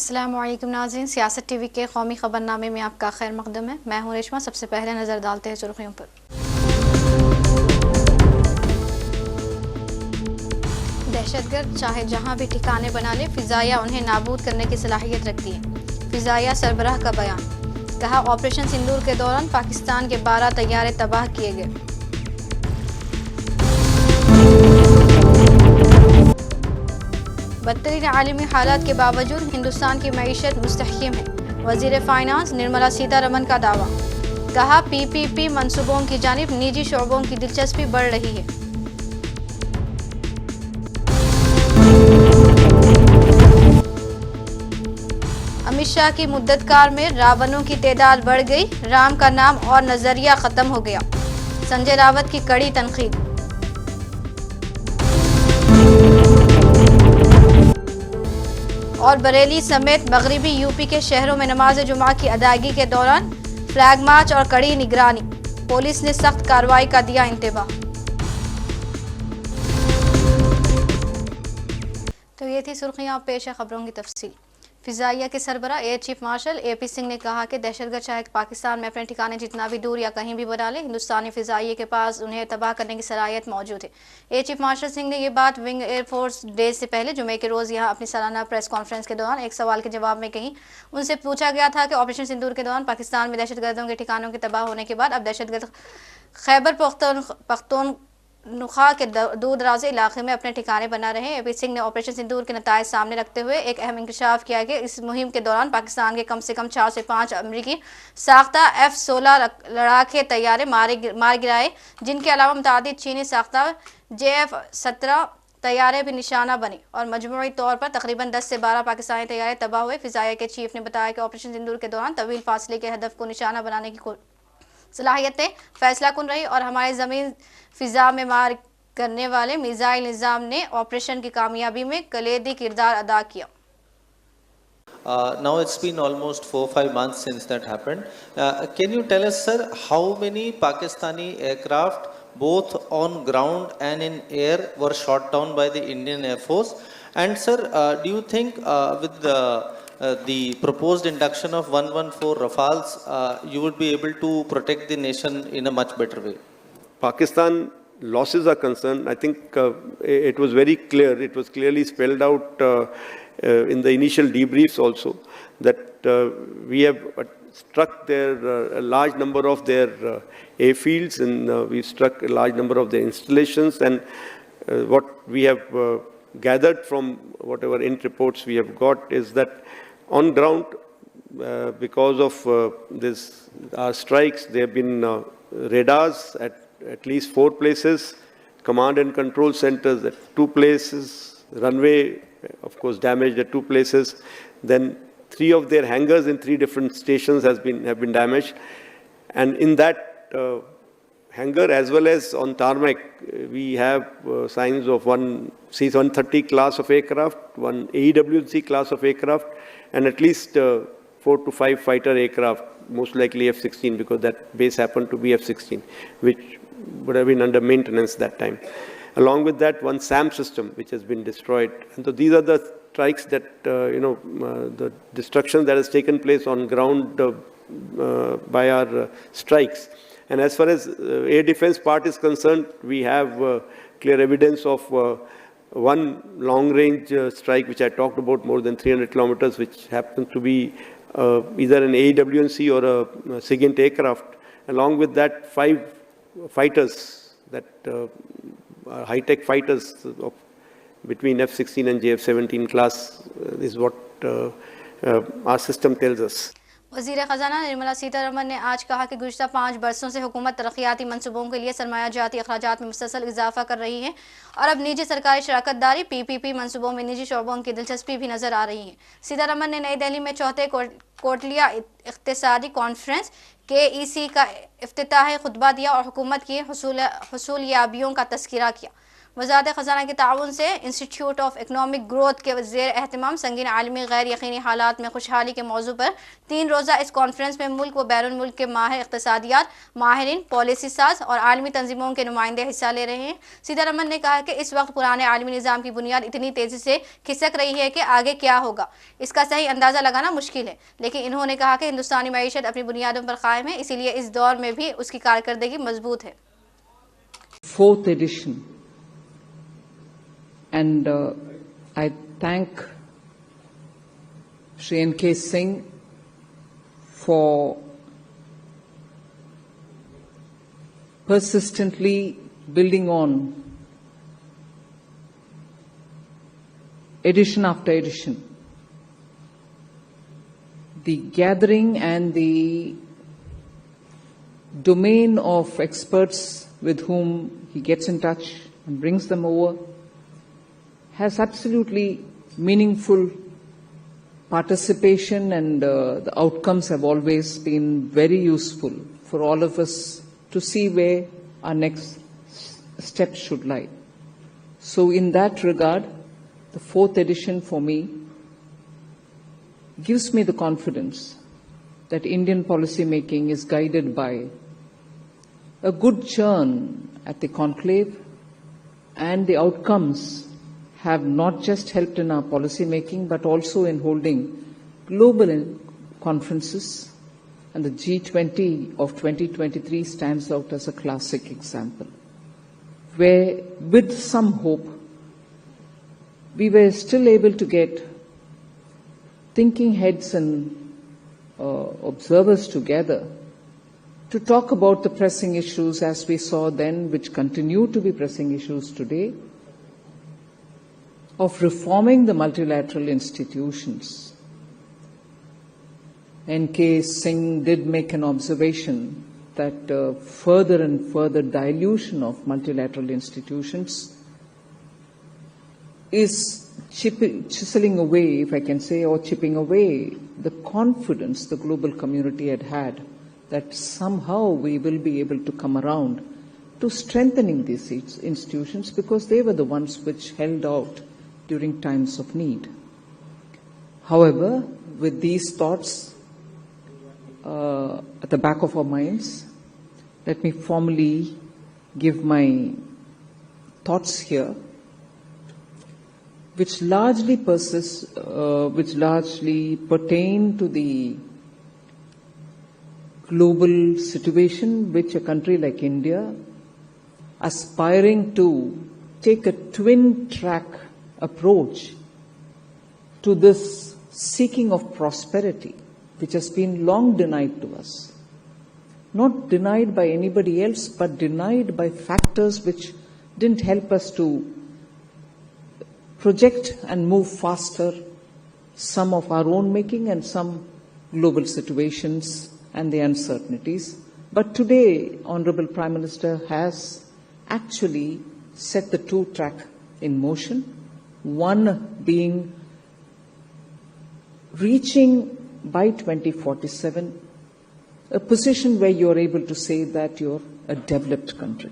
अस्सलामु अलैकुम नाज़रीन, सियासत टीवी के कौमी खबरनामे में आपका खैर मकदम है। मैं हूं रेशमा। सबसे पहले नज़र डालते हैं सुर्खियों पर। दहशतगर्द चाहे जहां भी ठिकाने बना ले, फिजाइया उन्हें नाबूद करने की सलाहियत रखती है। फिजाइया सरबराह का बयान। कहा, ऑपरेशन सिंदूर के दौरान पाकिस्तान के 12 तैयारे तबाह किए गए। बदतरीन आलमी हालात के बावजूद हिंदुस्तान की मईशत मुस्तहकम है। वज़ीर फाइनेंस निर्मला सीतारमन का दावा। कहा, PPP मंसूबों की जानिब निजी शोबों की दिलचस्पी बढ़ रही है। अमित शाह की मुद्दतकार में रावणों की तादाद बढ़ गई, राम का नाम और नजरिया खत्म हो गया। संजय रावत की कड़ी तनकीद। और बरेली समेत मगरबी यूपी के शहरों में नमाज जुमा की अदायगी के दौरान फ्लैग मार्च और कड़ी निगरानी। पुलिस ने सख्त कार्रवाई का दिया इंतबाह। तो ये थी सुर्खियां, पेश है खबरों की तफसील। फिजाइया के सरबरा air chief marshal AP Singh ने कहा कि दहशतगर्द चाहे पाकिस्तान में अपने ठिकाने जितना भी दूर या कहीं भी बना ले, हिंदुस्तानी फिजाइये के पास उन्हें तबाह करने की सलाहियत मौजूद है। एयर चीफ मार्शल सिंह ने ये बात विंग एयरफोर्स डे से पहले जुमे के रोज़ यहाँ अपनी सालाना प्रेस कॉन्फ्रेंस के दौरान एक सवाल के जवाब में कही। उनसे पूछा गया था कि ऑपरेशन सिंदूर के दौरान पाकिस्तान में दहशतगर्दों के ठिकानों के तबाह होने के बाद अब दहशतगर्द खैबर पख्तूनख्वा के दूर दराज इलाके में अपने ठिकाने बना रहे हैं। AP सिंह ने ऑपरेशन सिंदूर के नतायज सामने रखते हुए एक अहम इंकशाफ किया कि इस मुहिम के दौरान पाकिस्तान के कम से कम 4 से 5 अमरीकी साख्ता F-16 लड़ाके तैयारे मार गिराए, जिनके अलावा मुतादिद चीनी साख्ता JF-17 तैयारे भी निशाना बने और मजमूई तौर पर तकरीबन 10 से 12 पाकिस्तानी तैयारे तबाह हुए। फिजाइया के चीफ ने बताया कि ऑपरेशन सिंदूर के दौरान तवील फासले के हदफ को निशाना बनाने की सलाहियतें फैसला कुन रही और हमारे ज़मीन फ़िज़ा में मार करने वाले मिसाइल निज़ाम ने ऑपरेशन की कामयाबी में कलीदी किरदार अदा किया। Now it's been almost 4-5 months since that happened. Can you tell us, sir, how many Pakistani aircraft, both on ground and in air, were shot down by the Indian Air Force? And sir, do you think with the proposed induction of 114 Rafales, you would be able to protect the nation in a much better way? Pakistan losses are concerned, I think it was very clear, it was clearly spelled out in the initial debriefs also, that we have struck a large number of their airfields, and we've struck a large number of their installations, and what we have gathered from whatever int reports we have got is that on ground, because of our strikes, there have been radars at least 4 places, command and control centers at 2 places, runway, of course, damaged at 2 places. Then 3 of their hangars in 3 different stations have been damaged. And in that hangar, as well as on tarmac, we have signs of one C-130 class of aircraft, one AEW&C class of aircraft, and at least 4 to 5 fighter aircraft, most likely F-16, because that base happened to be F-16, which would have been under maintenance that time. Along with that, one SAM system, which has been destroyed. And so these are the strikes that, the destruction that has taken place on ground by our strikes. And as far as air defense part is concerned, we have clear evidence of one long-range strike, which I talked about, more than 300 kilometers, which happens to be either an AEW&C or a SIGINT aircraft. Along with that, 5 fighters that high-tech fighters between F-16 and JF-17 class is what our system tells us. वज़ीर ख़ज़ाना निर्मला सीतारमन ने आज कहा कि गुज़िश्ता 5 बरसों से हुकूमत तरक्याती मंसूबों के लिए सरमायाजाती अखराजात में मुसलसल इजाफा कर रही है और अब निजी सरकारी शराकतदारी PPP मंसूबों में निजी शोबों की दिलचस्पी भी नज़र आ रही है। सीतारमन ने नई दिल्ली में 4थे कोटलिया इक़्तिसादी कॉन्फ्रेंस KEC का इफ्तिताही खुतबा दिया और हुकूमत की हसूलियाबियों का तज़किरा किया। वजारत ख़जाना के ताउन से इंस्टीट्यूट ऑफ इकनॉमिक ग्रोथ के ज़ेर एहतमाम संगीन आलमी गैर यकीनी हालात में खुशहाली के मौजू पर 3 रोज़ा इस कॉन्फ्रेंस में मुल्क व बैरून मुल्क के माहिर इक़्तिसादियात, माहिरीन, पॉलिसी साज और आलमी तंजीमों के नुमाइंदे हिस्सा ले रहे हैं। सीतारमन ने कहा कि इस वक्त पुराने आलमी निज़ाम की बुनियाद इतनी तेज़ी से खिसक रही है कि आगे क्या होगा इसका सही अंदाज़ा लगाना मुश्किल है, लेकिन इन्होंने कहा कि हिंदुस्तानी मईशत अपनी बुनियादों पर कायम है, इसीलिए इस दौर में भी उसकी कारकर्दगी मजबूत है। Fourth edition, and I thank Shri N.K. Singh for persistently building on edition after edition. The gathering and the domain of experts with whom he gets in touch and brings them over has absolutely meaningful participation, and the outcomes have always been very useful for all of us to see where our next steps should lie. So in that regard, the 4th edition for me gives me the confidence that Indian policy making is guided by a good churn at the conclave, and the outcomes have not just helped in our policy making but also in holding global conferences, and the G20 of 2023 stands out as a classic example, where with some hope we were still able to get thinking heads and observers together to talk about the pressing issues as we saw then, which continue to be pressing issues today, of reforming the multilateral institutions. N.K. Singh did make an observation that further and further dilution of multilateral institutions is chiseling away, if I can say, or chipping away the confidence the global community had that somehow we will be able to come around to strengthening these institutions, because they were the ones which held out during times of need. However, with these thoughts at the back of our minds, let me formally give my thoughts here, which largely pertain to the global situation which a country like India, aspiring to take a twin-track approach to this seeking of prosperity, which has been long denied to us. Not denied by anybody else, but denied by factors which didn't help us to project and move faster, some of our own making and some global situations and the uncertainties. But today, Honorable Prime Minister has actually set the two-track in motion, one being reaching by 2047 a position where you're able to say that you're a developed country.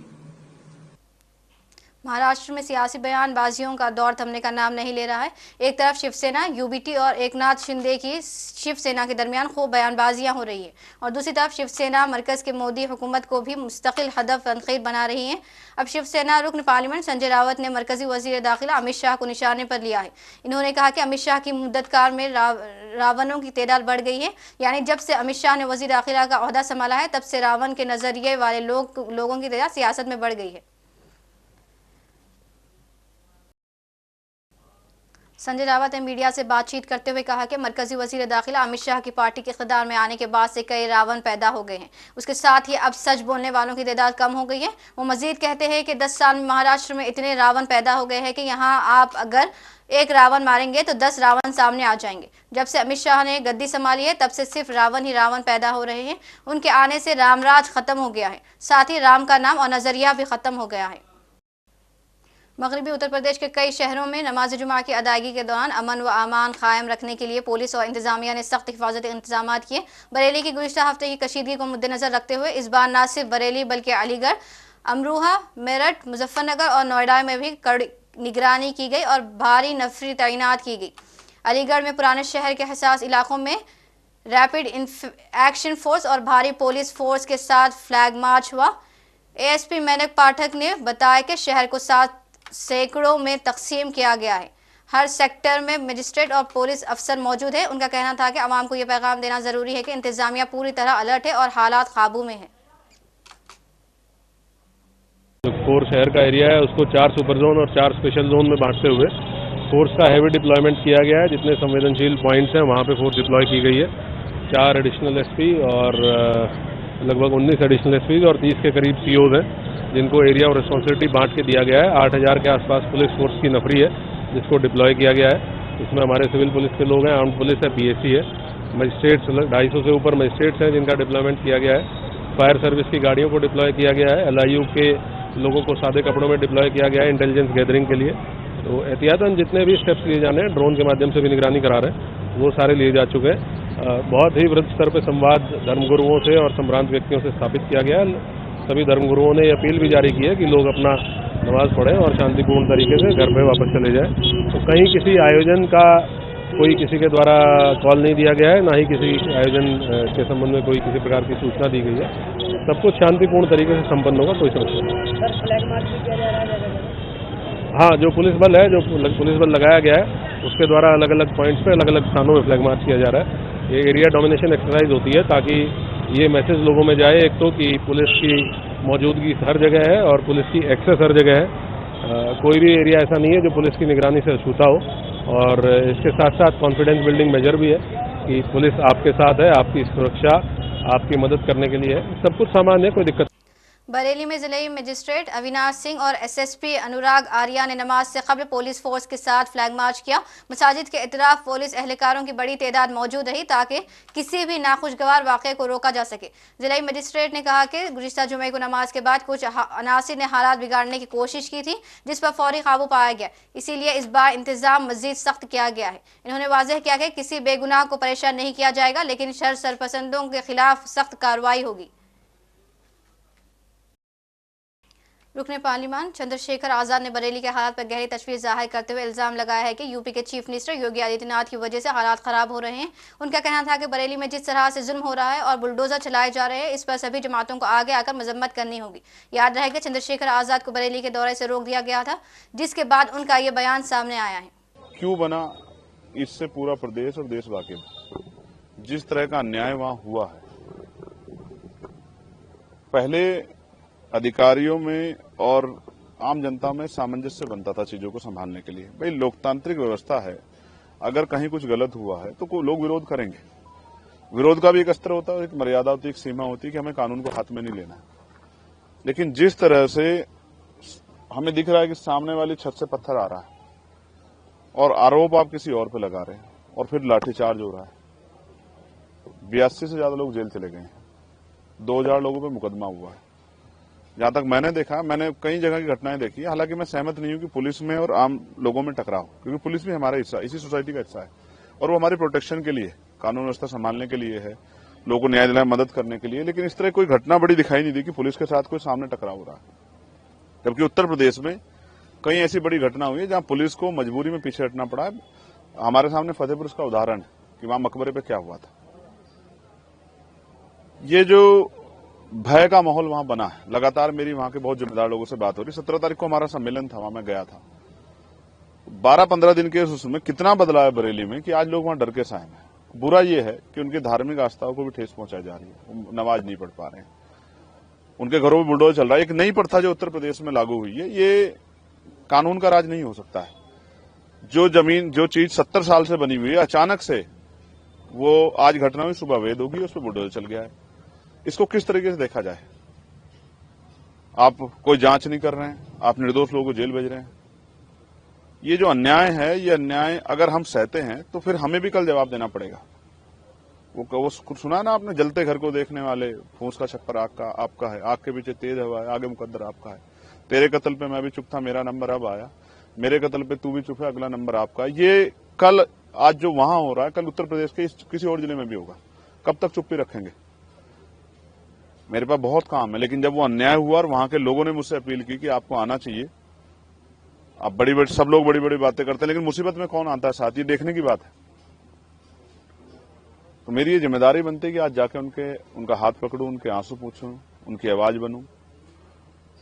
Maharashtra में सियासी बयानबाजियों का दौर थमने का नाम नहीं ले रहा है। एक तरफ शिवसेना, यूबीटी और एकनाथ शिंदे की शिवसेना के दरमियान खूब बयानबाजियां हो रही है, और दूसरी तरफ शिवसेना मरकज के मोदी हुकूमत को भी मुस्तकिल हदफ तनकीद बना रही है। अब शिवसेना रुकन पार्लियामेंट संजय रावत ने मरकजी वजीर दाखिला अमित शाह को निशाने पर लिया है। इन्होंने कहा कि अमित शाह की मुद्दतकार में रावणों की तादाद बढ़ गई है, यानी जब से अमित शाह ने वजीर दाखिला का ओहदा संभाला है तब से रावण के नजरिए वाले लोगों की तादाद सियासत में बढ़ गई है। संजय रावत ने मीडिया से बातचीत करते हुए कहा कि मरकजी वजीर दाखिला अमित शाह की पार्टी के इक़्तिदार में आने के बाद से कई रावण पैदा हो गए हैं। उसके साथ ही अब सच बोलने वालों की तादाद कम हो गई है। वो मजीद कहते हैं कि 10 साल में महाराष्ट्र में इतने रावण पैदा हो गए हैं कि यहाँ आप अगर एक रावण मारेंगे तो 10 रावण सामने आ जाएंगे। जब से अमित शाह ने गद्दी संभाली है तब से सिर्फ रावण ही रावण पैदा हो रहे हैं। उनके आने से रामराज खत्म हो गया है, साथ ही राम का नाम और नजरिया भी खत्म हो गया है। मगरबी उत्तर प्रदेश के कई शहरों में नमाज जुमा की अदायगी के दौरान अमन व अमान कायम रखने के लिए पुलिस और इंतजामिया ने सख्त हिफाजती इंतजाम किए। बरेली की गुज़िश्ता हफ्ते की कशीदगी को मद्देनजर रखते हुए इस बार न सिर्फ बरेली बल्कि अलीगढ़, अमरोहा, मेरठ, मुजफ्फरनगर और नोएडा में भी कड़ी निगरानी की गई और भारी नफरी तैनात की गई। अलीगढ़ में पुराने शहर के हसास इलाकों में रैपिड एक्शन फोर्स और भारी पुलिस फोर्स के साथ फ्लैग मार्च हुआ। एएसपी मेनक पाठक ने बताया कि शहर को 7 सैकड़ों में तकसीम किया गया है। हर सेक्टर में मजिस्ट्रेट और पुलिस अफसर मौजूद है। उनका कहना था कि आवाम को यह पैगाम देना जरूरी है कि इंतजामिया पूरी तरह अलर्ट है और हालात काबू में है। जो कोर शहर का एरिया है उसको 4 सुपर जोन और 4 स्पेशल जोन में बांटते हुए फोर्स का हैवी डिप्लॉयमेंट किया गया है। जितने संवेदनशील पॉइंट्स हैं वहाँ पे फोर्स डिप्लॉय की गई है। 4 एडिशनल एसपी और लगभग 19 एडिशनल एसपी और 30 के करीब सीओज हैं जिनको एरिया और रिस्पॉन्सिबिलिटी बांट के दिया गया है। 8000 के आसपास पुलिस फोर्स की नफरी है जिसको डिप्लॉय किया गया है। इसमें हमारे सिविल पुलिस के लोग हैं, आर्म्ड पुलिस है, पीएसी है, मजिस्ट्रेट्स 250 से ऊपर मजिस्ट्रेट्स हैं जिनका डिप्लॉयमेंट किया गया है। फायर सर्विस की गाड़ियों को डिप्लॉय किया गया है। एलआईयू के लोगों को सादे कपड़ों में डिप्लॉय किया गया है इंटेलिजेंस गैदरिंग के लिए। तो एहतियातन जितने भी स्टेप्स लिए जाने हैं, ड्रोन के माध्यम से भी निगरानी करा रहे हैं, वो सारे लिए जा चुके हैं। बहुत ही वृहद स्तर पर संवाद धर्मगुरुओं से और संभ्रांत व्यक्तियों से स्थापित किया गया है। सभी धर्मगुरुओं ने अपील भी जारी की है कि लोग अपना नमाज पढ़ें और शांतिपूर्ण तरीके से घर पे वापस चले जाएं। तो कहीं किसी आयोजन का कोई किसी के द्वारा कॉल नहीं दिया गया है, ना ही किसी आयोजन के संबंध में कोई किसी प्रकार की सूचना दी गई है। सब कुछ शांतिपूर्ण तरीके से संपन्न होगा, कोई समस्या नहीं। हाँ, जो पुलिस बल है, जो पुलिस बल लगाया गया है उसके द्वारा अलग अलग पॉइंट्स पे अलग अलग स्थानों में फ्लैग मार्च किया जा रहा है। ये एरिया डोमिनेशन एक्सरसाइज होती है ताकि ये मैसेज लोगों में जाए, एक तो कि पुलिस की मौजूदगी हर जगह है और पुलिस की एक्सेस हर जगह है। कोई भी एरिया ऐसा नहीं है जो पुलिस की निगरानी से अछूता हो। और इसके साथ साथ कॉन्फिडेंस बिल्डिंग मेजर भी है कि पुलिस आपके साथ है, आपकी सुरक्षा, आपकी मदद करने के लिए है। सब कुछ सामान्य है, कोई दिक्कत। बरेली में जिले मजिस्ट्रेट अविनाश सिंह और एसएसपी अनुराग आर्या ने नमाज से कबल पुलिस फोर्स के साथ फ्लैग मार्च किया। मसाजिद के इतराफ पुलिस एहलकारों की बड़ी तादाद मौजूद रही ताकि किसी भी नाखुशगवार वाक़े को रोका जा सके। जिला मजिस्ट्रेट ने कहा कि गुज़िश्ता जुमे को नमाज के बाद कुछ अनासिर ने हालात बिगाड़ने की कोशिश की थी जिस पर फौरी काबू पाया गया, इसीलिए इस बार इंतजाम मजीद सख्त किया गया है। इन्होंने वाज़ेह किया कि किसी बेगुनाह को परेशान नहीं किया जाएगा, लेकिन शर सरपसंदों के खिलाफ सख्त कार्रवाई होगी। रुकने पार्लिमान चंद्रशेखर आजाद ने बरेली के हालात पर गहरी तशवीश जाहिर करते हुए इल्जाम लगाया है कि यूपी के चीफ मिनिस्टर योगी आदित्यनाथ की वजह से हालात खराब हो रहे हैं। उनका कहना था कि बरेली में जिस तरह से जुल्म हो रहा है और बुलडोजर चलाए जा रहे हैं, इस पर सभी जमातों को आगे आकर मजम्मत करनी होगी। याद रहे कि चंद्रशेखर आजाद को बरेली के दौरे से रोक दिया गया था, जिसके बाद उनका ये बयान सामने आया है। क्यों बना, इससे पूरा प्रदेश और देश वाकिफ। जिस तरह का अन्याय वहां हुआ है, पहले अधिकारियों में और आम जनता में सामंजस्य बनता था चीजों को संभालने के लिए। भाई, लोकतांत्रिक व्यवस्था है, अगर कहीं कुछ गलत हुआ है तो लोग विरोध करेंगे। विरोध का भी एक अस्त्र होता है, एक मर्यादा होती है, एक सीमा होती है कि हमें कानून को हाथ में नहीं लेना है। लेकिन जिस तरह से हमें दिख रहा है कि सामने वाली छत से पत्थर आ रहा है और आरोप आप किसी और पे लगा रहे हैं और फिर लाठीचार्ज हो रहा है। 82 से ज्यादा लोग जेल चले गए हैं, 2000 लोगों पे मुकदमा हुआ है। जहां तक मैंने देखा, मैंने कई जगह की घटनाएं देखी, हालांकि मैं सहमत नहीं हूं कि पुलिस में और आम लोगों में टकराव, क्योंकि पुलिस भी हमारा हिस्सा, इसी सोसाइटी का हिस्सा है और वो हमारी प्रोटेक्शन के लिए, कानून व्यवस्था संभालने के लिए है, लोगों को न्याय दिलाने मदद करने के लिए। लेकिन इस तरह कोई घटना बड़ी दिखाई नहीं दी कि पुलिस के साथ कोई सामने टकराव हो रहा है। जबकि उत्तर प्रदेश में कई ऐसी बड़ी घटना हुई है जहां पुलिस को मजबूरी में पीछे हटना पड़ा है। हमारे सामने फतेहपुर का उदाहरण है कि वहां मकबरे पे क्या हुआ था। ये जो भय का माहौल वहां बना है, लगातार मेरी वहां के बहुत जिम्मेदार लोगों से बात हो रही। 17 तारीख को हमारा सम्मेलन था, वहां मैं गया था। 12-15 दिन के उसमें कितना बदलाव है बरेली में कि आज लोग वहां डर के साए हैं। बुरा ये है कि उनकी धार्मिक आस्थाओं को भी ठेस पहुंचाई जा रही है, वो नमाज नहीं पढ़ पा रहे हैं, उनके घरों में बुलडोजर चल रहा है। एक नई प्रथा जो उत्तर प्रदेश में लागू हुई है, ये कानून का राज नहीं हो सकता है। जो जमीन, जो चीज 70 साल से बनी हुई है, अचानक से वो आज घटना हुई, सुबह वेद होगी, उस पर बुलडोजर चल गया है। इसको किस तरीके से देखा जाए? आप कोई जांच नहीं कर रहे हैं, आप निर्दोष लोगों को जेल भेज रहे हैं। ये जो अन्याय है, ये अन्याय अगर हम सहते हैं तो फिर हमें भी कल जवाब देना पड़ेगा। वो सुना ना आपने, जलते घर को देखने वाले, फूंस का छप्पर आपका है, आग के पीछे तेज हवा है, आगे मुकद्दर आपका है। तेरे कत्ल पे मैं भी चुप था, मेरा नंबर अब आया, मेरे कत्ल पे तू भी चुप है, अगला नंबर आपका। ये कल, आज जो वहां हो रहा है, कल उत्तर प्रदेश के किसी और जिले में भी होगा। कब तक चुप्पी रखेंगे? मेरे पास बहुत काम है, लेकिन जब वो अन्याय हुआ और वहां के लोगों ने मुझसे अपील की कि आपको आना चाहिए, अब बड़ी बड़ी सब लोग बड़ी बड़ी बातें करते हैं, लेकिन मुसीबत में कौन आता है साथ, ये देखने की बात है। तो मेरी ये जिम्मेदारी बनती है कि आज जाके उनका हाथ पकड़ूं, उनके आंसू पूछूं, उनकी आवाज बनूं,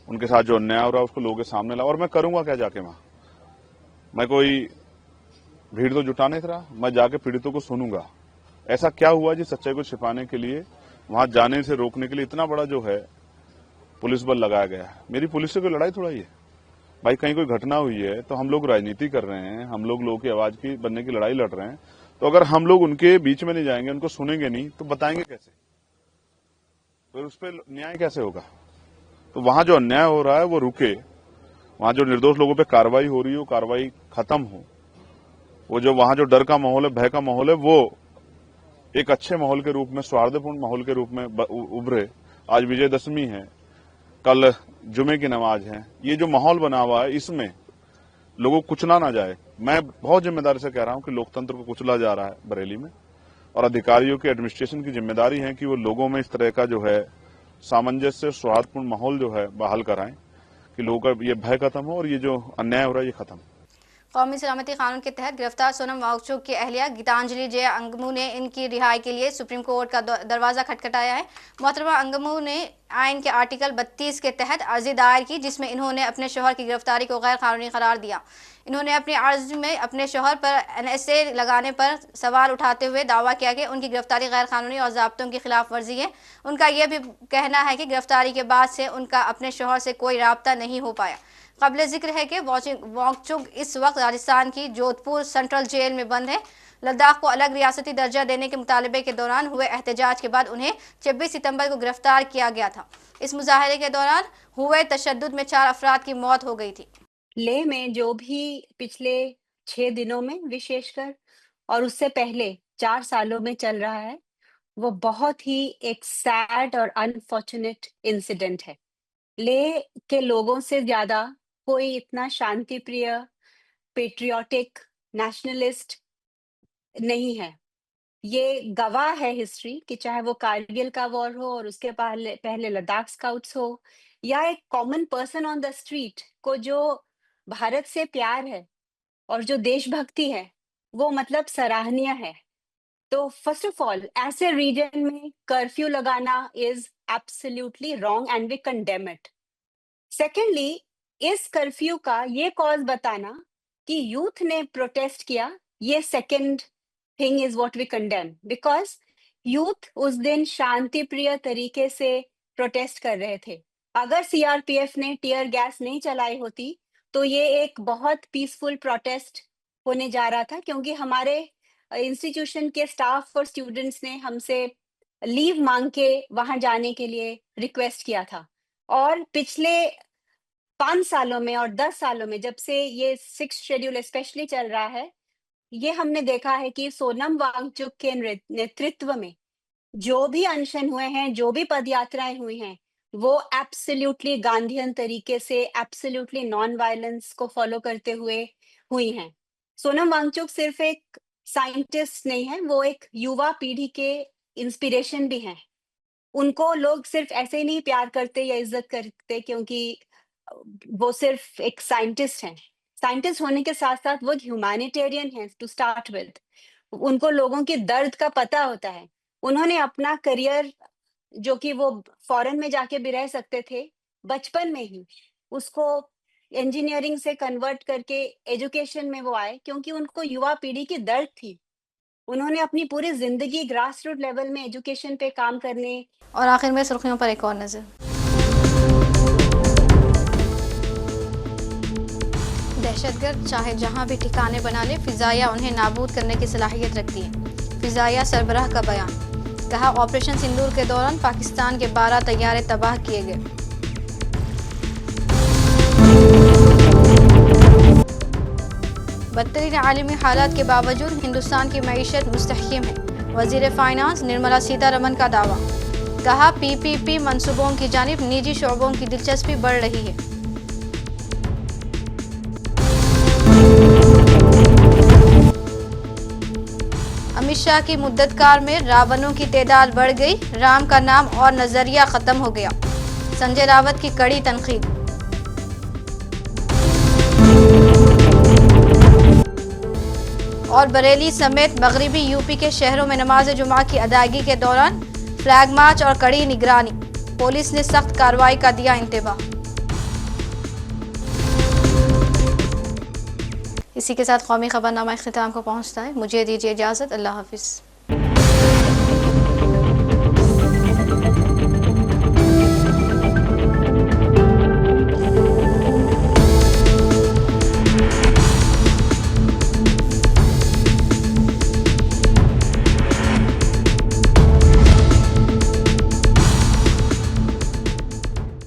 उनके साथ जो अन्याय हो रहा है उसको लोगों के सामने लाऊं। और मैं करूंगा क्या जाके वहां, मैं कोई भीड़ तो जुटा नहीं रहा, मैं जाके पीड़ितों को सुनूंगा। ऐसा क्या हुआ जी सच्चाई को छिपाने के लिए, वहां जाने से रोकने के लिए इतना बड़ा जो है पुलिस बल लगाया गया है। मेरी पुलिस से कोई लड़ाई थोड़ा ही है भाई, कहीं कोई घटना हुई है तो हम लोग राजनीति कर रहे हैं, हम लोग लोगों की आवाज की बनने की लड़ाई लड़ रहे हैं। तो अगर हम लोग उनके बीच में नहीं जाएंगे, उनको सुनेंगे नहीं, तो बताएंगे कैसे, फिर उस पर न्याय कैसे होगा। तो वहां जो अन्याय हो रहा है वो रुके, वहां जो निर्दोष लोगों पे कार्रवाई हो रही है वो कार्रवाई खत्म हो, वो जो वहां जो डर का माहौल है, भय का माहौल है, वो एक अच्छे माहौल के रूप में, सौहार्दपूर्ण माहौल के रूप में उभरे। आज विजयदशमी है, कल जुमे की नमाज है, ये जो माहौल बना हुआ है इसमें लोगों को कुचला ना जाए। मैं बहुत जिम्मेदारी से कह रहा हूं कि लोकतंत्र को कुचला जा रहा है बरेली में, और अधिकारियों की, एडमिनिस्ट्रेशन की जिम्मेदारी है कि वो लोगों में इस तरह का जो है सामंजस्य, सौहार्दपूर्ण माहौल जो है बहाल कराएं कि लोगों का ये भय खत्म हो और ये जो अन्याय हो रहा है ये खत्म। कौमी सलामती कानून के तहत गिरफ्तार सोनम वांगचुक की अहलिया गीतांजलि जे अंगमू ने इनकी रिहाई के लिए सुप्रीम कोर्ट का दरवाजा खटखटाया है। मोहतरमा अंगमू ने आइन के आर्टिकल 32 के तहत अर्जी दायर की, जिसमें इन्होंने अपने शोहर की गिरफ्तारी को गैर कानूनी करार दिया। इन्होंने अपनी अर्जी में अपने शोहर पर NSA लगाने पर सवाल उठाते हुए दावा किया कि उनकी गिरफ्तारी गैर कानूनी और ज़ाब्तों की खिलाफ वर्जी है। उनका यह भी कहना है कि गिरफ्तारी के बाद से उनका अपने शोहर से कोई राब्ता नहीं हो पाया। काबिल जिक्र है कि वांगचुक इस वक्त राजस्थान की जोधपुर सेंट्रल जेल में बंद है। लद्दाख को अलग रियासती दर्जा देने के मुतालबे के दौरान हुए एहतजाज के बाद उन्हें 26 सितंबर को गिरफ्तार किया गया था। इस मुजाहरे के दौरान हुए तशद्दुद में 4 अफराद की मौत हो गई थी। लेह में जो भी पिछले 6 दिनों में विशेषकर और उससे पहले 4 सालों में चल रहा है, वो बहुत ही एक सैड और अनफॉर्चुनेट इंसिडेंट है। लेह के लोगों से ज्यादा कोई इतना शांति प्रिय, पेट्रियोटिक, नेशनलिस्ट नहीं है। ये गवाह है हिस्ट्री कि चाहे वो कारगिल का वॉर हो और उसके पहले लद्दाख स्काउट्स हो, या एक common person on the street को जो भारत से प्यार है और जो देशभक्ति है, वो मतलब सराहनीय है। तो फर्स्ट ऑफ ऑल ऐसे रीजन में कर्फ्यू लगाना is absolutely wrong and we condemn it. Secondly, इस कर्फ्यू का ये कॉज बताना कि यूथ ने प्रोटेस्ट किया, ये second thing is what we condemn, because youth उस दिन शांति प्रिय तरीके से प्रोटेस्ट कर रहे थे। अगर सीआरपीएफ ने टीयर गैस नहीं चलाई होती तो ये एक बहुत पीसफुल प्रोटेस्ट होने जा रहा था, क्योंकि हमारे इंस्टीट्यूशन के स्टाफ और स्टूडेंट्स ने हमसे लीव मांग के वहां जाने के लिए रिक्वेस्ट किया था। और पिछले 5 सालों में और 10 सालों में, जब से ये 6th शेड्यूल स्पेशली चल रहा है, ये हमने देखा है कि सोनम वांगचुक के नेतृत्व में जो भी अनशन हुए हैं, जो भी पदयात्राएं हुई हैं, वो एब्सोल्युटली गांधीयन तरीके से, एब्सोल्युटली नॉन वायलेंस को फॉलो करते हुए हुई हैं। सोनम वांगचुक सिर्फ एक साइंटिस्ट नहीं है, वो एक युवा पीढ़ी के इंस्पिरेशन भी हैं। उनको लोग सिर्फ ऐसे ही नहीं प्यार करते या इज्जत करते क्योंकि वो सिर्फ एक साइंटिस्ट हैं। साइंटिस्ट होने के साथ साथ वो ह्यूमैनिटेरियन हैं टू स्टार्ट विद। उनको लोगों के दर्द का पता होता है। उन्होंने अपना करियर, जो कि वो फॉरेन में जाके भी रह सकते थे, बचपन में ही उसको इंजीनियरिंग से कन्वर्ट करके एजुकेशन में वो आए, क्योंकि उनको युवा पीढ़ी की दर्द थी। उन्होंने अपनी पूरी जिंदगी ग्रास रूट लेवल में एजुकेशन पे काम करने। और आखिर में सुर्खियों पर एक और नजर। दहशतगर्द चाहे जहां भी ठिकाने बना ले, फिजाइया उन्हें नाबूद करने की सलाहियत रखती है। फिजाइया सरबराह का बयान। कहा, ऑपरेशन सिंदूर के दौरान पाकिस्तान के 12 तैयारे तबाह किए गए। बदतरीन आलमी हालात के बावजूद हिंदुस्तान की मईशत मुस्तहकम है। वजीर फाइनेंस निर्मला सीतारमन का दावा। कहा, PPP मंसूबों की जानिब निजी शोबों की दिलचस्पी बढ़ रही है। अमित शाह की मुद्दतकार में रावणों की तादाद बढ़ गई, राम का नाम और नजरिया खत्म हो गया। संजय रावत की कड़ी तनकीद। और बरेली समेत मगरिबी यूपी के शहरों में नमाज जुमा की अदायगी के दौरान फ्लैग मार्च और कड़ी निगरानी, पुलिस ने सख्त कार्रवाई का दिया इंतबाह। इसी के साथ कौमी खबरनामा इख्तिताम को पहुंचता है। मुझे दीजिए इजाजत। अल्लाह हाफिज।